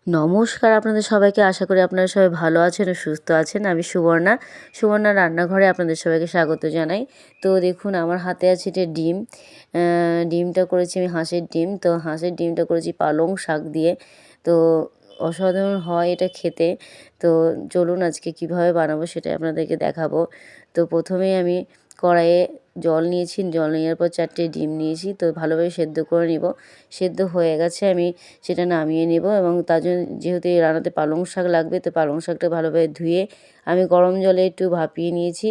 নমস্কার আপনাদের সবাইকে, আশা করি আপনারা সবাই ভালো আছেন ও সুস্থ আছেন। আমি সুবর্ণা রান্নাঘরে আপনাদের সবাইকে স্বাগত জানাই। তো দেখুন, আমার হাতে আছে এটা ডিম। ডিমটা করেছি আমি হাঁসের ডিম। তো হাঁসের ডিমটা করেছি পালং শাক দিয়ে। তো অসাধারণ হয় এটা খেতে। তো চলুন আজকে কিভাবে বানাবো সেটাই আপনাদেরকে দেখাবো। তো প্রথমেই আমি কড়াইয়ে জল নিয়েছি, জল নেওয়ার পর 4টে ডিম নিয়েছি। তো ভালোভাবে সেদ্ধ করে নিব। সেদ্ধ হয়ে গেছে, আমি সেটা নামিয়ে নেব এবং তার জন্য যেহেতু এই রান্নাতে পালং শাক লাগবে, তো পালং শাকটা ভালোভাবে ধুয়ে আমি গরম জলে একটু ভাপিয়ে নিয়েছি।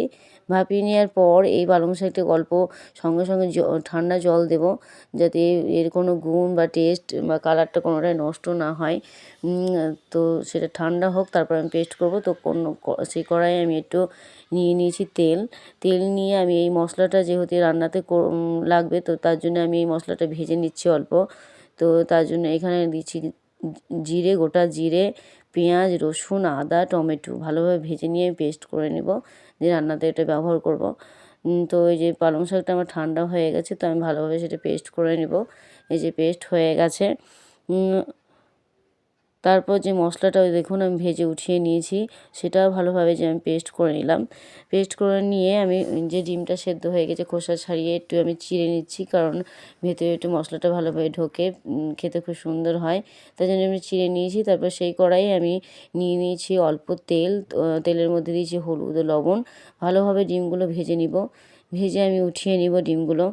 ভাপিয়ে নেওয়ার পর এই পালং শাকটা অল্প সঙ্গে সঙ্গে ঠান্ডা জল দেব, যাতে এর কোনো গুণ বা টেস্ট বা কালারটা কোনোটাই নষ্ট না হয়। তো সেটা ঠান্ডা হোক, তারপর আমি পেস্ট করব। তো সেই কড়াইয়ে আমি একটু নিয়ে নিয়েছি তেল নিয়ে আমি এই মশলাটা যেহেতু রান্নাতে লাগবে, তো তার জন্য আমি এই মশলাটা ভেজে নিচ্ছি অল্প। তো তার জন্য এখানে দিচ্ছি জিরে, গোটা জিরে, পেঁয়াজ, রসুন, আদা, টমেটো ভালোভাবে ভেজে নিয়ে পেস্ট করে নেব, যে রান্নাতে এটা ব্যবহার করব। তো এই যে পালং শাকটা আমার ঠান্ডা হয়ে গেছে, তো আমি ভালোভাবে সেটা পেস্ট করে নেব। এই যে পেস্ট হয়ে গেছে। তারপর যে মশলাটা ওই দেখুন আমি ভেজে উঠিয়ে নিয়েছি, সেটাও ভালোভাবে যে আমি পেস্ট করে নিলাম। পেস্ট করে নিয়ে আমি যে ডিমটা সেদ্ধ হয়ে গেছে খোসা ছাড়িয়ে একটু আমি চিড়ে নিচ্ছি, কারণ ভেতরে একটু মশলাটা ভালোভাবে ঢোকে, খেতে খুব সুন্দর হয়। তাই জন্য আমি চিড়ে নিয়েছি। তারপর সেই কড়াইয়ে আমি নিয়ে নিয়েছি অল্প তেল। তেলের মধ্যে দিয়েছি হলুদ ও লবণ। ভালোভাবে ডিমগুলো ভেজে নিব। ভেজে আমি উঠিয়ে নিব ডিমগুলো।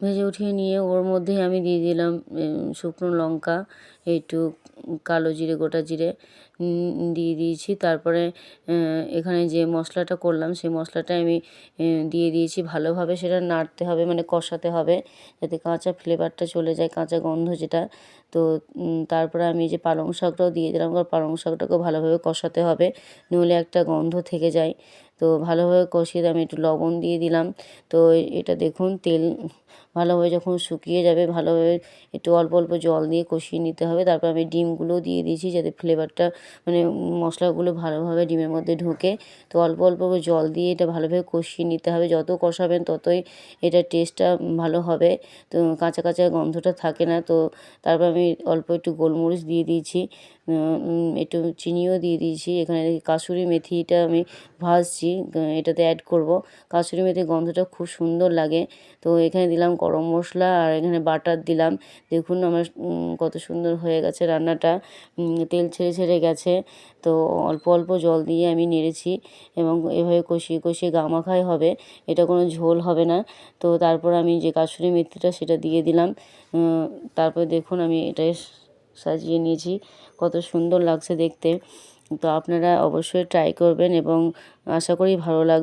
ভেজে উঠিয়ে নিয়ে ওর মধ্যেই আমি দিয়ে দিলাম শুকনো লঙ্কা, একটু কালো জিরে, গোটা জিরে দিয়ে দিয়েছি। তারপরে এখানে যে মশলাটা করলাম সেই মশলাটা আমি দিয়ে দিয়েছি। ভালোভাবে সেটা নাড়তে হবে, মানে কষাতে হবে, যাতে কাঁচা ফ্লেভারটা চলে যায়, কাঁচা গন্ধ যেটা। তো তারপরে আমি যে পালং শাকটাও দিয়ে দিলাম, কারণ পালং শাকটাকেও ভালোভাবে কষাতে হবে, নইলে একটা গন্ধ থেকে যায়। তো ভালোভাবে কষিয়ে আমি একটু লবণ দিয়ে দিলাম। তো এটা দেখুন তেল ভালোভাবে যখন শুকিয়ে যাবে, ভালোভাবে একটু অল্প অল্প জল দিয়ে কষিয়ে নিতে হবে। তারপর আমি ডিমগুলোও দিয়ে দিয়েছি, যাতে ফ্লেভারটা মানে মশলাগুলো ভালোভাবে ডিমের মধ্যে ঢোকে। তো অল্প অল্প করে জল দিয়ে এটা ভালোভাবে কষিয়ে নিতে হবে। যত কষাবেন ততই এটার টেস্টটা ভালো হবে, তো কাঁচা কাঁচা গন্ধটা থাকে না। তো তারপর আমি অল্প একটু গোলমরিচ দিয়ে দিয়েছি, একটু চিনিও দিয়ে দিয়েছি। এখানে কাসুরি মেথিটা আমি ভাজছি, এটাতে অ্যাড করব। কাসুরি মেথির গন্ধটা খুব সুন্দর লাগে। তো এখানে দিলাম গরম মশলা আর এখানে বাটার দিলাম। দেখুন আমার কত সুন্দর হয়ে গেছে রান্নাটা, তেল ছেড়ে ছেড়ে গেছে। তো অল্প অল্প জল দিয়ে আমি নেড়েছি এবং এভাবে কষিয়ে কষিয়ে গামাখাই হবে, এটা কোনো ঝোল হবে না। তো তারপর আমি যে কাসুরি মেথিটা সেটা দিয়ে দিলাম। তারপর দেখুন আমি এটা সাজিয়ে নিয়েছি, কত সুন্দর লাগছে দেখতে। তো আপনারা অবশ্যই ট্রাই করবেন এবং আশা করি ভালো লাগবে।